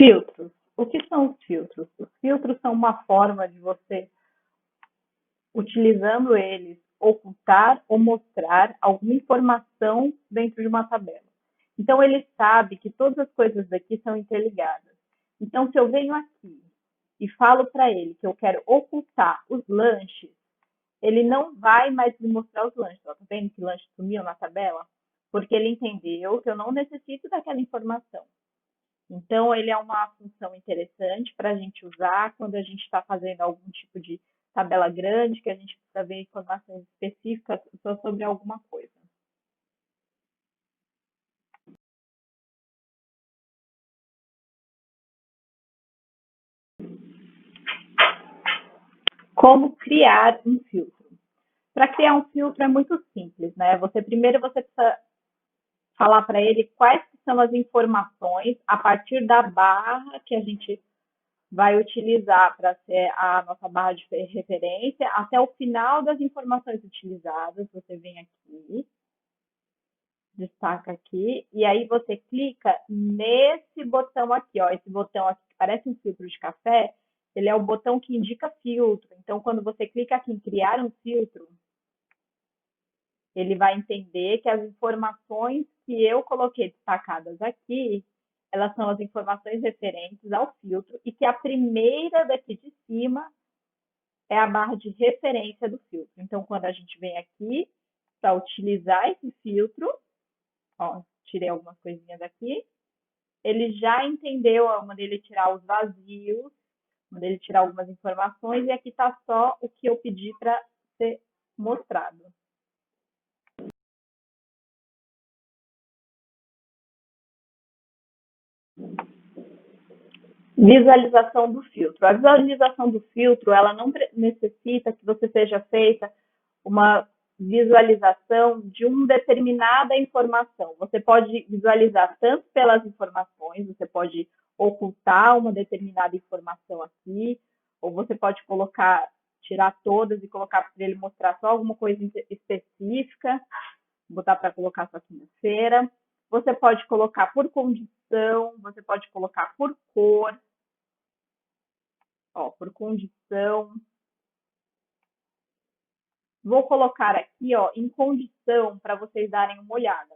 Filtros. O que são os filtros? Os filtros são uma forma de você, utilizando eles, ocultar ou mostrar alguma informação dentro de uma tabela. Então, ele sabe que todas as coisas daqui são interligadas. Então, se eu venho aqui e falo para ele que eu quero ocultar os lanches, ele não vai mais me mostrar os lanches. Tá vendo que lanche sumiu na tabela? Porque ele entendeu que eu não necessito daquela informação. Então, ele é uma função interessante para a gente usar quando a gente está fazendo algum tipo de tabela grande, que a gente precisa ver informações específicas só sobre alguma coisa. Como criar um filtro? Para criar um filtro é muito simples, né? Primeiro você precisa falar para ele quais são as informações a partir da barra que a gente vai utilizar para ser a nossa barra de referência até o final das informações utilizadas. Você vem aqui, destaca aqui, e aí você clica nesse botão aqui, ó, esse botão aqui que parece um filtro de café, ele é o botão que indica filtro. Então, quando você clica aqui em criar um filtro, ele vai entender que as informações que eu coloquei destacadas aqui, elas são as informações referentes ao filtro e que a primeira daqui de cima é a barra de referência do filtro. Então, quando a gente vem aqui para utilizar esse filtro, ó, tirei algumas coisinhas aqui, ele já entendeu a ele tirar os vazios, ele tirar algumas informações, e aqui está só o que eu pedi para ser mostrado. Visualização do filtro. A visualização do filtro, ela não necessita que você seja feita uma visualização de uma determinada informação. Você pode visualizar tanto pelas informações, você pode ocultar uma determinada informação aqui, ou você pode colocar, tirar todas e colocar para ele mostrar só alguma coisa específica, botar para colocar só quinta-feira. Você pode colocar por condição, você pode colocar por cor, ó, por condição. Vou colocar aqui, ó, em condição para vocês darem uma olhada.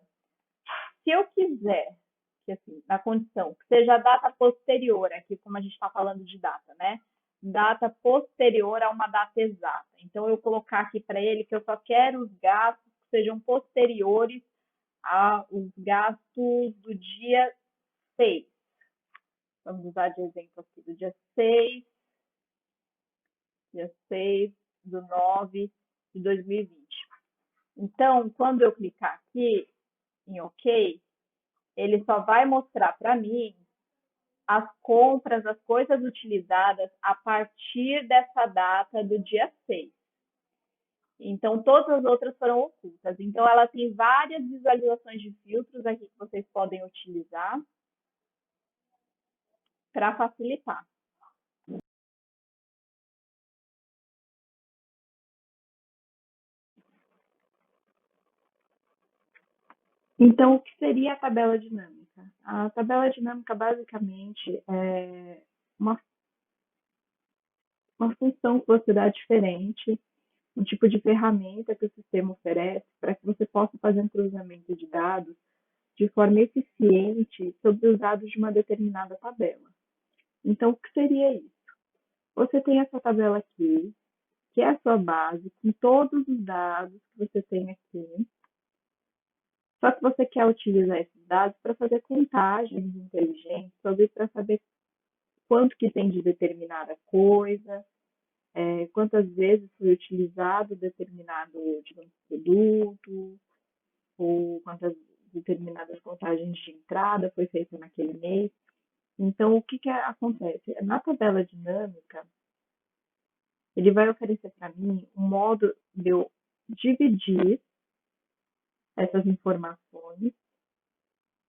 Se eu quiser, que assim, na condição, que seja a data posterior, aqui como a gente está falando de data, né? Data posterior a uma data exata. Então, eu colocar aqui para ele que eu só quero os gastos que sejam posteriores aos gastos do dia 6. Vamos usar de exemplo aqui, do dia 6 do 9 de 2020. Então, quando eu clicar aqui em OK, ele só vai mostrar para mim as compras, as coisas utilizadas a partir dessa data do dia 6. Então, todas as outras foram ocultas. Então, ela tem várias visualizações de filtros aqui que vocês podem utilizar para facilitar. Então, o que seria a tabela dinâmica? A tabela dinâmica, basicamente, é uma função que você dá diferente, um tipo de ferramenta que o sistema oferece para que você possa fazer um cruzamento de dados de forma eficiente sobre os dados de uma determinada tabela. Então, o que seria isso? Você tem essa tabela aqui, que é a sua base, com todos os dados que você tem aqui. Só que você quer utilizar esses dados para fazer contagens inteligentes, para saber quanto que tem de determinada coisa, quantas vezes foi utilizado determinado, digamos, produto, ou quantas determinadas contagens de entrada foi feita naquele mês. Então, o que acontece? Na tabela dinâmica, ele vai oferecer para mim um modo de eu dividir essas informações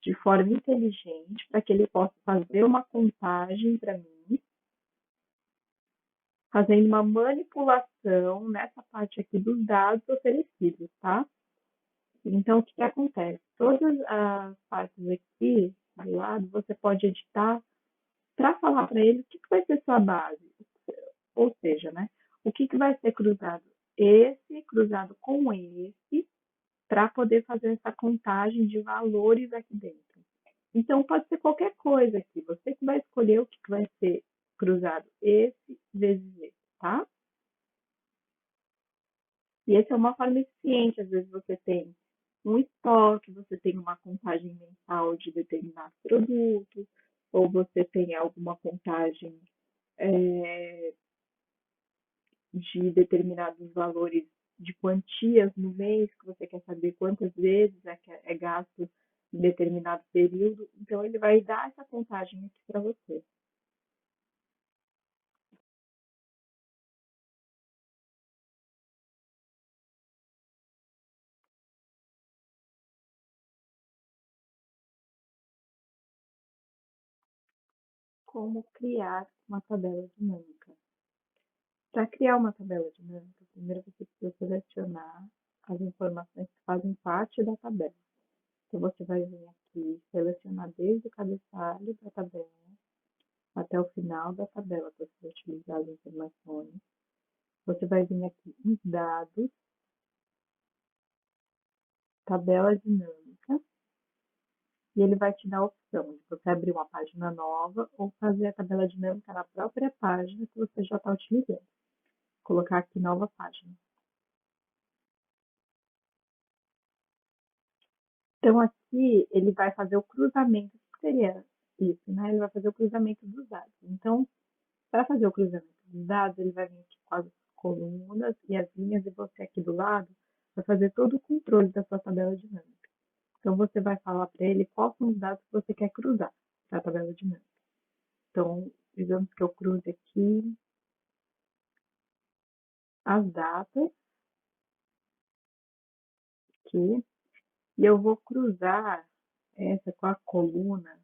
de forma inteligente para que ele possa fazer uma contagem para mim, fazendo uma manipulação nessa parte aqui dos dados oferecidos, tá? Então, o que acontece? Todas as partes aqui do lado, você pode editar para falar para ele o que vai ser sua base, ou seja, né, o que vai ser cruzado esse, cruzado com esse, para poder fazer essa contagem de valores aqui dentro. Então, pode ser qualquer coisa aqui, você que vai escolher o que vai ser cruzado esse vezes esse, tá? E essa é uma forma eficiente, às vezes você tem um estoque, você tem uma contagem mensal de determinados produtos, ou você tem alguma contagem é, de determinados valores de quantias no mês, que você quer saber quantas vezes é gasto em determinado período. Então, ele vai dar essa contagem aqui para você. Como criar uma tabela dinâmica. Para criar uma tabela dinâmica, primeiro você precisa selecionar as informações que fazem parte da tabela. Então, você vai vir aqui, selecionar desde o cabeçalho da tabela até o final da tabela para você utilizar as informações. Você vai vir aqui em dados, tabela dinâmica, e ele vai te dar a opção de você abrir uma página nova ou fazer a tabela dinâmica na própria página que você já está utilizando. Vou colocar aqui nova página. Então, aqui ele vai fazer o cruzamento, que seria isso, né? Ele vai fazer o cruzamento dos dados. Então, para fazer o cruzamento dos dados, ele vai vir aqui com as colunas e as linhas, e você aqui do lado vai fazer todo o controle da sua tabela dinâmica. Então, você vai falar para ele quais são os dados que você quer cruzar para a tabela dinâmica. Então, digamos que eu cruze aqui as datas, aqui, e eu vou cruzar essa com a coluna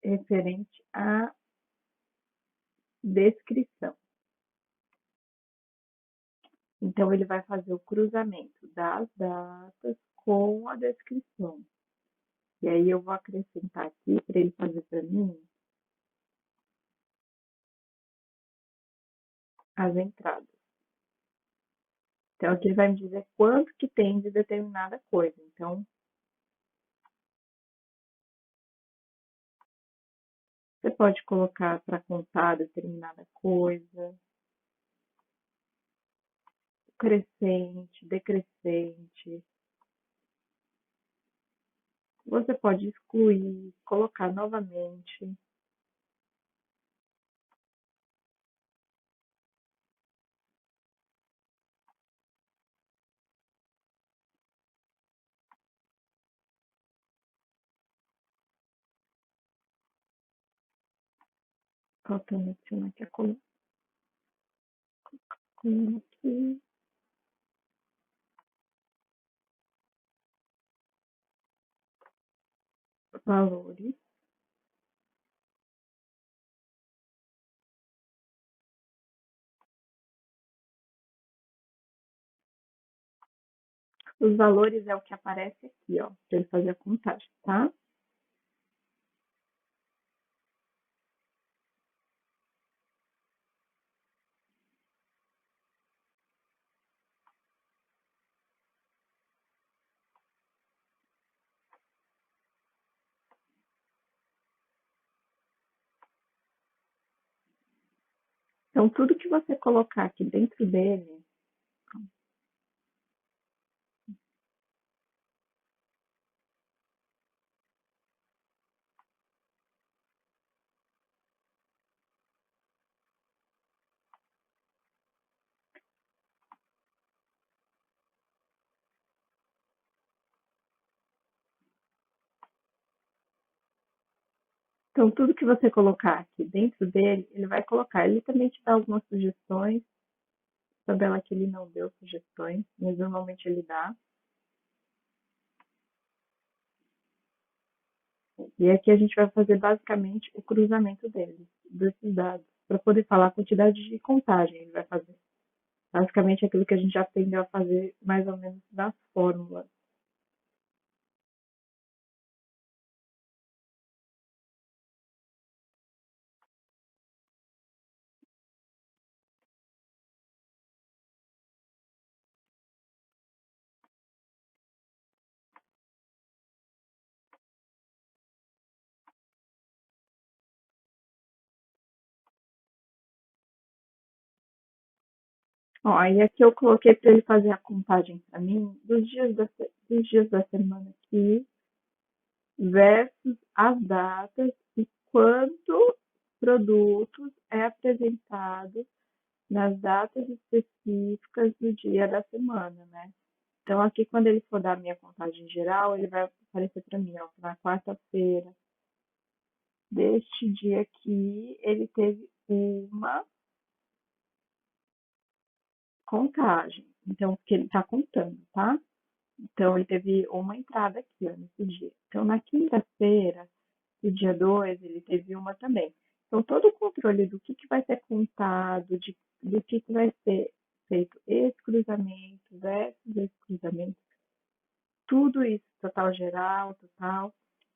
referente à descrição. Então, ele vai fazer o cruzamento das datas com a descrição. E aí, eu vou acrescentar aqui para ele fazer para mim as entradas. Então, aqui ele vai me dizer quanto que tem de determinada coisa. Então, você pode colocar para contar determinada coisa, crescente, decrescente. Você pode excluir, colocar novamente. Faltando aqui a coluna aqui, valores. Os valores é o que aparece aqui, ó, para ele fazer a contagem, tá? Então, tudo que você colocar aqui dentro dele, então tudo que você colocar aqui dentro dele, ele vai colocar. Ele também te dá algumas sugestões, tabela que ele não deu sugestões, mas normalmente ele dá. E aqui a gente vai fazer basicamente o cruzamento deles, desses dados, para poder falar a quantidade de contagem ele vai fazer. Basicamente aquilo que a gente já aprendeu a fazer mais ou menos das fórmulas. Ó, aí aqui eu coloquei para ele fazer a contagem para mim dos dias da semana aqui versus as datas e quanto produtos é apresentado nas datas específicas do dia da semana, né? Então, aqui, quando ele for dar a minha contagem geral, ele vai aparecer para mim, ó, que na quarta-feira deste dia aqui, ele teve uma contagem. Então, porque ele está contando, tá? Então, ele teve uma entrada aqui, ó, nesse dia. Então, na quinta-feira, do dia 2, ele teve uma também. Então, todo o controle do que vai ser contado, do que vai ser feito esse cruzamento versus esse cruzamento, tudo isso, total geral, total,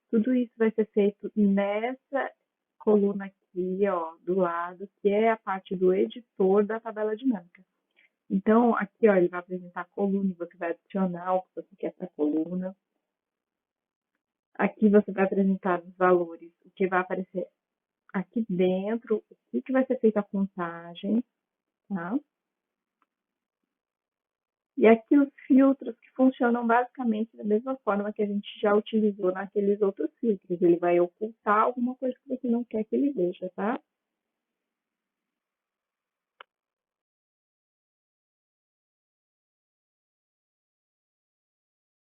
tudo isso vai ser feito nessa coluna aqui, ó, do lado, que é a parte do editor da tabela dinâmica. Então, aqui, ó, ele vai apresentar a coluna e você vai adicionar o que você quer para a coluna. Aqui você vai apresentar os valores, o que vai aparecer aqui dentro, o que vai ser feita a contagem, tá? E aqui os filtros que funcionam basicamente da mesma forma que a gente já utilizou naqueles outros filtros. Ele vai ocultar alguma coisa que você não quer que ele veja, tá?